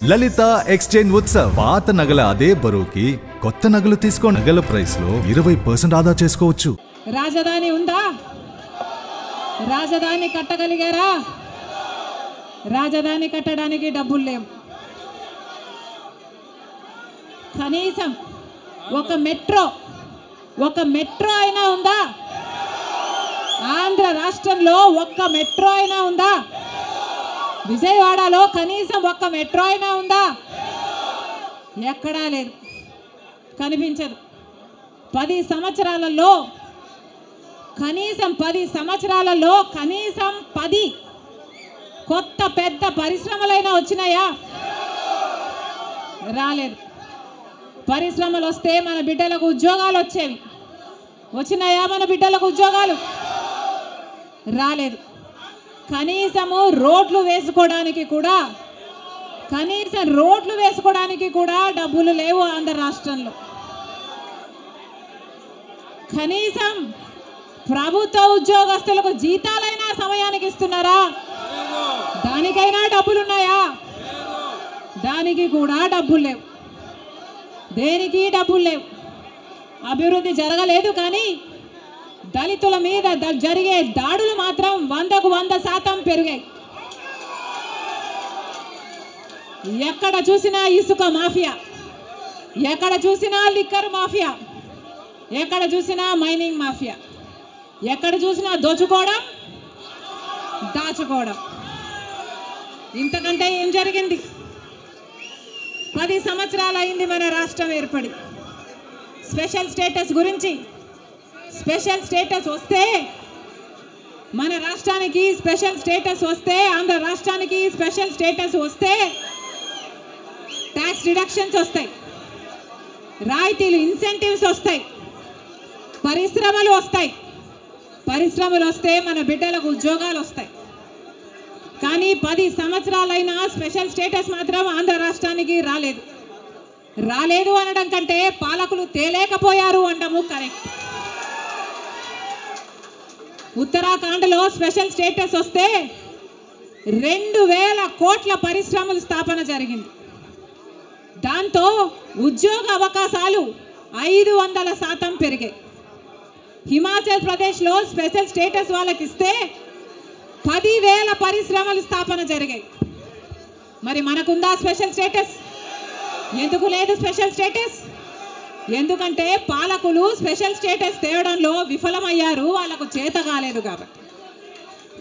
లలిత exchange Utsav పాత నగల అదే బరువుకి కొత్త నగలు తీసుకో నగల ప్రైస్ లో 20% ఆదా చేసుకోవచ్చు. రాజధాని ఉందా? రాజధాని కట్టగలిగారా? రాజధాని కట్టడానికి డబ్బులు లేవు. కనీసం ఒక మెట్రో అయినా ఉందా? ఆంధ్ర రాష్ట్రంలో ఒక్క మెట్రో అయినా ఉందా? విజయవాడలో కనీసం ఒక్క మెట్రో అయినా ఉందా? ఎక్కడా లేదు, కనిపించదు. 10 సంవత్సరాలలో కనీసం 10 కొత్త పెద్ద పరిశ్రమలైనా వచ్చినాయా? రాలేదు. పరిశ్రమలు వస్తే మన బిడ్డలకు ఉద్యోగాలు వచ్చేవి. వచ్చినాయా మన బిడ్డలకు ఉద్యోగాలు? రాలేదు. కనీసం రోడ్లు వేసుకోవడానికి కూడా డబ్బులు లేవు ఆంధ్ర రాష్ట్రంలో. కనీసం ప్రభుత్వ ఉద్యోగస్తులకు జీతాలైనా సమయానికి ఇస్తున్నారా? దానికైనా డబ్బులు ఉన్నాయా? దానికి కూడా డబ్బులు లేవు. దేనికి డబ్బులు లేవు. అభివృద్ధి జరగలేదు. కానీ దళితుల మీద జరిగే దాడులు మాత్రం 100కు 100% పెరిగాయి. ఎక్కడ చూసినా ఇసుక మాఫియా, ఎక్కడ చూసినా లిక్కర్ మాఫియా, ఎక్కడ చూసినా మైనింగ్ మాఫియా, ఎక్కడ చూసినా దోచుకోవడం, దాచుకోవడం. ఇంతకంటే ఏం జరిగింది? 10 సంవత్సరాలు అయింది మన రాష్ట్రం ఏర్పడి. స్పెషల్ స్టేటస్ గురించి, స్పెషల్ స్టేటస్ వస్తే మన రాష్ట్రానికి స్పెషల్ స్టేటస్ వస్తే, ఆంధ్ర రాష్ట్రానికి స్పెషల్ స్టేటస్ వస్తే ట్యాక్స్ డిడక్షన్స్ వస్తాయి, రాయితీలు, ఇన్సెంటివ్స్ వస్తాయి, పరిశ్రమలు వస్తాయి. పరిశ్రమలు వస్తే మన బిడ్డలకు ఉద్యోగాలు వస్తాయి. కానీ 10 సంవత్సరాలైనా స్పెషల్ స్టేటస్ మాత్రం ఆంధ్ర రాష్ట్రానికి రాలేదు. రాలేదు అనడం కంటే పాలకులు తేలేకపోయారు అనడము కరెక్ట్. ఉత్తరాఖండ్లో స్పెషల్ స్టేటస్ వస్తే 2000 కోట్ల పరిశ్రమల స్థాపన జరిగింది. దాంతో ఉద్యోగ అవకాశాలు 500% పెరిగాయి. హిమాచల్ ప్రదేశ్లో స్పెషల్ స్టేటస్ వాళ్ళకి ఇస్తే 10,000 పరిశ్రమల స్థాపన జరిగాయి. మరి మనకుందా స్పెషల్ స్టేటస్? ఎందుకు లేదు స్పెషల్ స్టేటస్? ఎందుకంటే పాలకులు స్పెషల్ స్టేటస్ తేవడంలో విఫలమయ్యారు, వాళ్ళకు చేత కాలేదు కాబట్టి.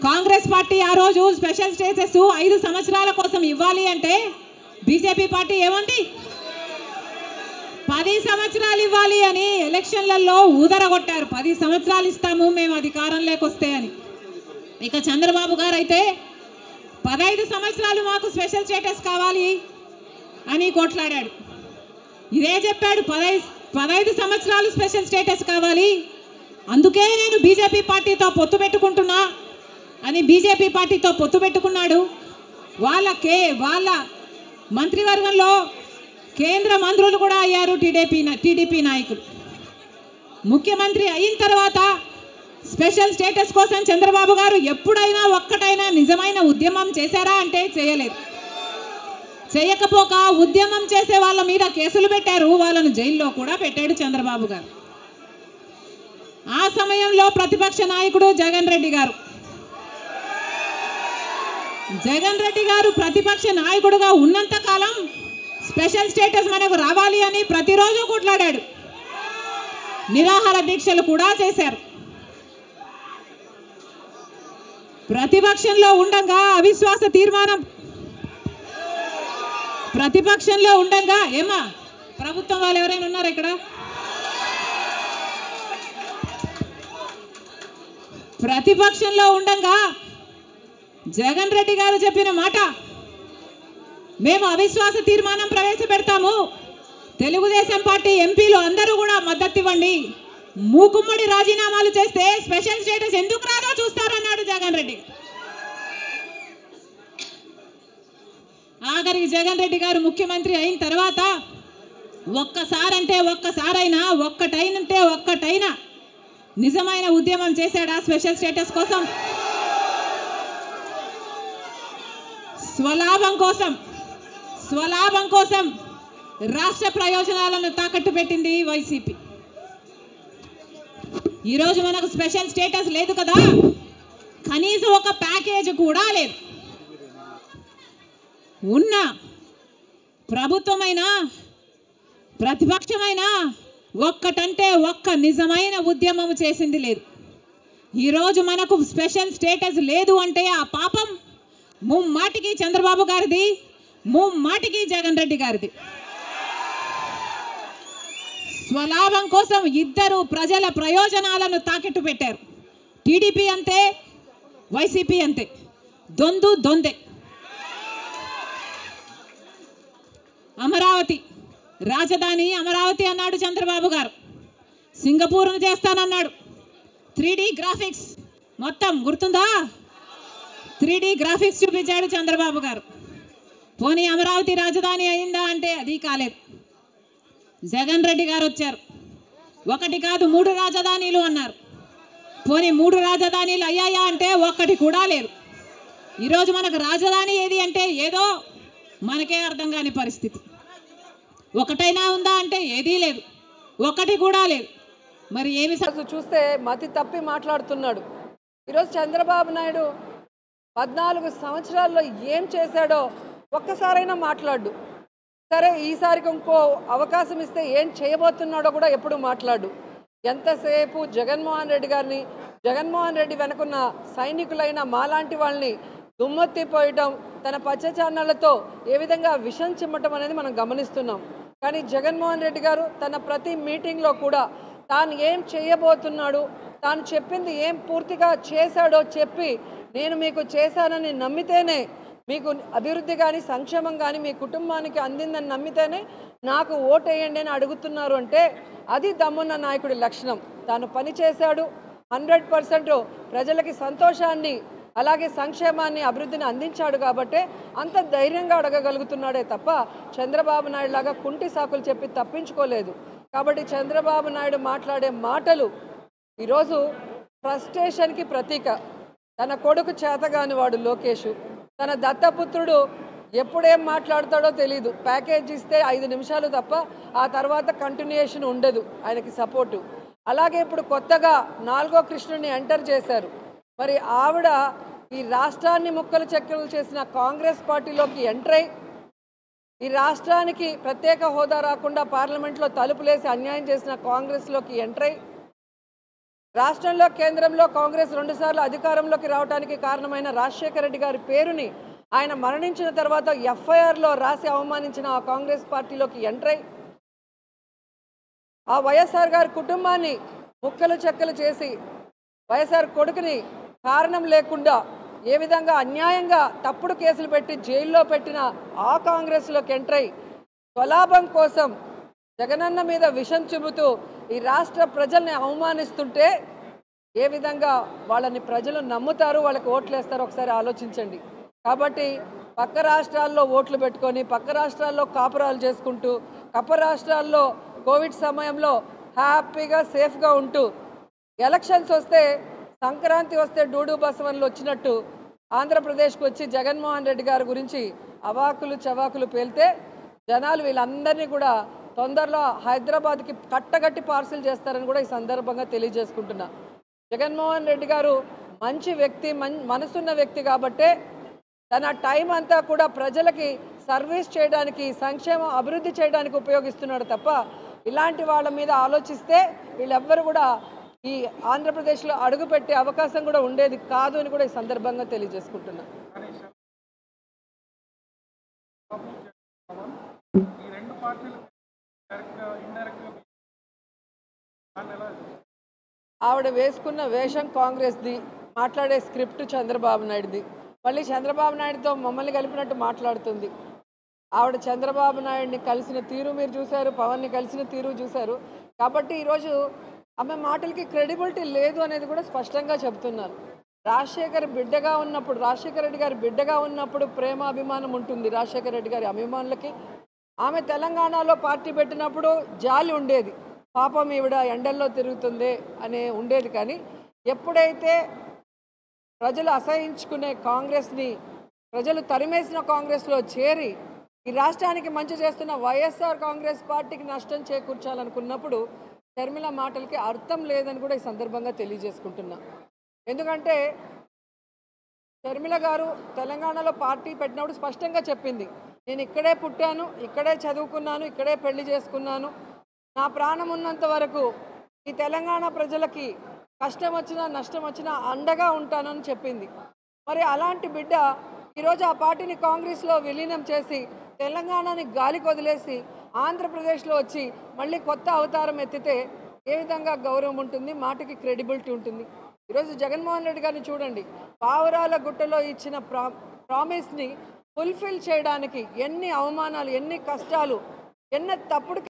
కాంగ్రెస్ పార్టీ ఆ రోజు స్పెషల్ స్టేటస్ 5 సంవత్సరాల కోసం ఇవ్వాలి అంటే బీజేపీ పార్టీ ఏమంది? 10 సంవత్సరాలు ఇవ్వాలి అని ఎలక్షన్లలో ఊదరగొట్టారు. 10 సంవత్సరాలు ఇస్తాము మేము అధికారంలోకి వస్తే అని. ఇక చంద్రబాబు గారు అయితే 15 సంవత్సరాలు మాకు స్పెషల్ స్టేటస్ కావాలి అని కొట్లాడాడు. ఇదే చెప్పాడు, 15 సంవత్సరాలు స్పెషల్ స్టేటస్ కావాలి, అందుకే నేను బీజేపీ పార్టీతో పొత్తు పెట్టుకుంటున్నా అని బీజేపీ పార్టీతో పొత్తు పెట్టుకున్నాడు. వాళ్ళ మంత్రివర్గంలో కేంద్ర మంత్రులు కూడా అయ్యారు టీడీపీ నాయకులు. ముఖ్యమంత్రి అయిన తర్వాత స్పెషల్ స్టేటస్ కోసం చంద్రబాబు గారు ఎప్పుడైనా ఒక్కటైనా నిజమైన ఉద్యమం చేశారా అంటే చేయలేదు. చేయకపోక ఉద్యమం చేసే వాళ్ళ మీద కేసులు పెట్టారు, వాళ్ళను జైల్లో కూడా పెట్టాడు చంద్రబాబు గారు. ఆ సమయంలో ప్రతిపక్ష నాయకుడు జగన్ రెడ్డి గారు ప్రతిపక్ష నాయకుడుగా ఉన్నంత కాలం స్పెషల్ స్టేటస్ మనకు రావాలి అని ప్రతిరోజు కొట్లాడాడు. నిరాహార దీక్షలు కూడా చేశారు. ప్రతిపక్షంలో ఉండగా అవిశ్వాస తీర్మానం, ప్రతిపక్షంలో ఉండగా ఏమా ప్రభుత్వం వాళ్ళు ఎవరైనా ఉన్నారా ఇక్కడ? ప్రతిపక్షంలో ఉండగా జగన్ రెడ్డి గారు చెప్పిన మాట, మేము అవిశ్వాస తీర్మానం ప్రవేశపెడతాము, తెలుగుదేశం పార్టీ ఎంపీలు అందరూ కూడా మద్దతు ఇవ్వండి, మూకుమ్మడి రాజీనామాలు చేస్తే స్పెషల్ స్టేటస్ ఎందుకు రాదో చూస్తారన్నాడు జగన్ రెడ్డి. ఆఖరికి జగన్ రెడ్డి గారు ముఖ్యమంత్రి అయిన తర్వాత ఒక్కటైనా నిజమైన ఉద్యమం చేశాడా స్పెషల్ స్టేటస్ కోసం? స్వలాభం కోసం స్వలాభం కోసం రాష్ట్ర ప్రయోజనాలను తాకట్టు పెట్టింది వైసీపీ. ఈరోజు మనకు స్పెషల్ స్టేటస్ లేదు కదా, కనీసం ఒక ప్యాకేజ్ కూడా లేదు. ఉన్న ప్రభుత్వమైనా ప్రతిపక్షమైనా ఒక్కటంటే ఒక్క నిజమైన ఉద్యమం చేసింది లేదు. ఈరోజు మనకు స్పెషల్ స్టేటస్ లేదు అంటే ఆ పాపం ముమ్మాటికి చంద్రబాబు గారిది, ముమ్మాటికి జగన్ రెడ్డి గారిది. స్వలాభం కోసం ఇద్దరు ప్రజల ప్రయోజనాలను తాకెట్టు పెట్టారు. టీడీపీ అంతే, వైసీపీ అంతే, దొందే. అమరావతి రాజధాని అమరావతి అన్నాడు చంద్రబాబు గారు, సింగపూర్ను చేస్తానన్నాడు. 3D గ్రాఫిక్స్ మొత్తం గుర్తుందా? 3D గ్రాఫిక్స్ చూపించాడు చంద్రబాబు గారు. పోనీ అమరావతి రాజధాని అయిందా అంటే అది కాలేదు. జగన్ రెడ్డి గారు వచ్చారు, ఒకటి కాదు 3 రాజధానీలు అన్నారు. పోనీ 3 రాజధానీలు అయ్యాయా అంటే ఒక్కటి కూడా లేదు. ఈరోజు మనకు రాజధాని ఏది అంటే ఏదో మనకే అర్థం కాని పరిస్థితి. ఒకటైనా ఉందా అంటే ఏదీ లేదు, ఒకటి కూడా లేదు. మరి ఏమి చూస్తే మతి తప్పి మాట్లాడుతున్నాడు. ఈరోజు చంద్రబాబు నాయుడు 14 సంవత్సరాల్లో ఏం చేశాడో ఒక్కసారైనా మాట్లాడు. సరే, ఈసారికి ఇంకో అవకాశం ఇస్తే ఏం చేయబోతున్నాడో కూడా ఎప్పుడు మాట్లాడు. ఎంతసేపు జగన్మోహన్ రెడ్డి గారిని, జగన్మోహన్ రెడ్డి వెనుకున్న సైనికులైన మాలాంటి వాళ్ళని దుమ్మెత్తిపోయటం, తన పచ్చ ఛానళ్లతో ఏ విధంగా విషం చిమ్మటం అనేది మనం గమనిస్తున్నాం. కానీ జగన్మోహన్ రెడ్డి గారు తన ప్రతి మీటింగ్లో కూడా తాను ఏం చేయబోతున్నాడు, తాను చెప్పింది ఏం పూర్తిగా చేశాడో చెప్పి, నేను మీకు చేశానని నమ్మితేనే, మీకు అభివృద్ధి కానీ సంక్షేమం కానీ మీ కుటుంబానికి అందిందని నమ్మితేనే నాకు ఓటేయండి అని అడుగుతున్నారు అంటే అది దమ్మున్న నాయకుడి లక్షణం. తాను పని చేశాడు, 100% ప్రజలకి సంతోషాన్ని అలాగే సంక్షేమాన్ని అభివృద్ధిని అందించాడు కాబట్టి అంత ధైర్యంగా అడగగలుగుతున్నాడే తప్ప చంద్రబాబు నాయుడు లాగా కుంటి సాకులు చెప్పి తప్పించుకోలేదు. కాబట్టి చంద్రబాబు నాయుడు మాట్లాడే మాటలు ఈరోజు ఫ్రస్ట్రేషన్కి ప్రతీక. తన కొడుకు చేతగాని వాడు లోకేష్, తన దత్తపుత్రుడు ఎప్పుడేం మాట్లాడతాడో తెలీదు. ప్యాకేజ్ ఇస్తే 5 నిమిషాలు తప్ప ఆ తర్వాత కంటిన్యూయేషన్ ఉండదు ఆయనకి సపోర్టు. అలాగే ఇప్పుడు కొత్తగా 4వ కృష్ణుడిని ఎంటర్ చేశారు. మరి ఆవిడ ఈ రాష్ట్రాన్ని ముక్కలు చెక్కలు చేసిన కాంగ్రెస్ పార్టీలోకి ఎంటర్ అయి, ఈ రాష్ట్రానికి ప్రత్యేక హోదా రాకుండా పార్లమెంట్లో తలుపులేసి అన్యాయం చేసిన కాంగ్రెస్లోకి ఎంటర్ అయి, రాష్ట్రంలో కేంద్రంలో కాంగ్రెస్ 2 సార్లు అధికారంలోకి రావడానికి కారణమైన రాజశేఖర రెడ్డి గారి పేరుని ఆయన మరణించిన తర్వాత ఎఫ్ఐఆర్లో రాసి అవమానించిన ఆ కాంగ్రెస్ పార్టీలోకి ఎంటర్ అయి, ఆ వైఎస్ఆర్ గారి కుటుంబాన్ని ముక్కలు చెక్కలు చేసి వైఎస్ఆర్ కొడుకుని కారణం లేకుండా ఏ విధంగా అన్యాయంగా తప్పుడు కేసులు పెట్టి జైల్లో పెట్టిన ఆ కాంగ్రెస్లోకి ఎంటర్ అయి స్వలాభం కోసం జగనన్న మీద విషం చెబుతూ ఈ రాష్ట్ర ప్రజల్ని అవమానిస్తుంటే ఏ విధంగా వాళ్ళని ప్రజలు నమ్ముతారు, వాళ్ళకి ఓట్లు వేస్తారో ఒకసారి ఆలోచించండి. కాబట్టి పక్క రాష్ట్రాల్లో ఓట్లు పెట్టుకొని పక్క రాష్ట్రాల్లో కాపురాలు చేసుకుంటూ పక్క రాష్ట్రాల్లో కోవిడ్ సమయంలో హ్యాపీగా సేఫ్గా ఉంటూ ఎలక్షన్స్ వస్తే సంక్రాంతి వస్తే డూడు బసవన్లు వచ్చినట్టు ఆంధ్రప్రదేశ్కి వచ్చి జగన్మోహన్ రెడ్డి గారి గురించి అవాకులు చవాకులు పేలితే జనాలు వీళ్ళందరినీ కూడా తొందరలో హైదరాబాద్కి కట్టగట్టి పార్సిల్ చేస్తారని కూడా ఈ సందర్భంగా తెలియజేసుకుంటున్నా. జగన్మోహన్ రెడ్డి గారు మంచి వ్యక్తి, మనసున్న వ్యక్తి కాబట్టే తన టైం అంతా కూడా ప్రజలకి సర్వీస్ చేయడానికి, సంక్షేమం అభివృద్ధి చేయడానికి ఉపయోగిస్తున్నాడు తప్ప ఇలాంటి వాళ్ళ మీద ఆలోచిస్తే వీళ్ళెవ్వరు కూడా ఈ ఆంధ్రప్రదేశ్లో అడుగుపెట్టే అవకాశం కూడా ఉండేది కాదు అని కూడా ఈ సందర్భంగా తెలియజేసుకుంటున్నా. ఆవిడ వేసుకున్న వేషం కాంగ్రెస్ది, మాట్లాడే స్క్రిప్ట్ చంద్రబాబు నాయుడుది. మళ్ళీ చంద్రబాబు నాయుడుతో మమ్మల్ని కలిపినట్టు మాట్లాడుతుంది. ఆవిడ చంద్రబాబు నాయుడిని కలిసిన తీరు మీరు చూశారు, పవన్ని కలిసిన తీరు చూశారు. కాబట్టి ఈరోజు ఆమె మాటలకి క్రెడిబిలిటీ లేదు అనేది కూడా స్పష్టంగా చెప్తున్నారు. రాజశేఖర్ రెడ్డి గారి బిడ్డగా ఉన్నప్పుడు ప్రేమ అభిమానం ఉంటుంది రాజశేఖర రెడ్డి గారి అభిమానులకి. ఆమె తెలంగాణలో పార్టీ పెట్టినప్పుడు జాలి ఉండేది, పాపం ఈవిడ ఎండల్లో తిరుగుతుంది అనే ఉండేది. కానీ ఎప్పుడైతే ప్రజలు అసహించుకునే కాంగ్రెస్ని, ప్రజలు తరిమేసిన కాంగ్రెస్లో చేరి ఈ రాష్ట్రానికి మంచి చేస్తున్న వైఎస్ఆర్ కాంగ్రెస్ పార్టీకి నష్టం చేకూర్చాలనుకున్నప్పుడు షర్మిల మాటలకి అర్థం లేదని కూడా ఈ సందర్భంగా తెలియజేసుకుంటున్నా. ఎందుకంటే షర్మిల గారు తెలంగాణలో పార్టీ పెట్టినప్పుడు స్పష్టంగా చెప్పింది, నేను ఇక్కడే పుట్టాను, ఇక్కడే చదువుకున్నాను, ఇక్కడే పెళ్లి చేసుకున్నాను, నా ప్రాణం ఉన్నంత వరకు ఈ తెలంగాణ ప్రజలకి కష్టం వచ్చినా నష్టం వచ్చినా అండగా ఉంటాను అని చెప్పింది. మరి అలాంటి బిడ్డ ఈరోజు ఆ పార్టీని కాంగ్రెస్లో విలీనం చేసి తెలంగాణని గాలికి వదిలేసి ఆంధ్రప్రదేశ్లో వచ్చి మళ్ళీ కొత్త అవతారం ఎత్తితే ఏ విధంగా గౌరవం ఉంటుంది, మాటకి క్రెడిబిలిటీ ఉంటుంది? ఈరోజు జగన్మోహన్ రెడ్డి గారిని చూడండి, పావురాల గుట్టలో ఇచ్చిన ప్రామిస్ని ఫుల్ఫిల్ చేయడానికి ఎన్ని అవమానాలు, ఎన్ని కష్టాలు, ఎన్ని తప్పుడు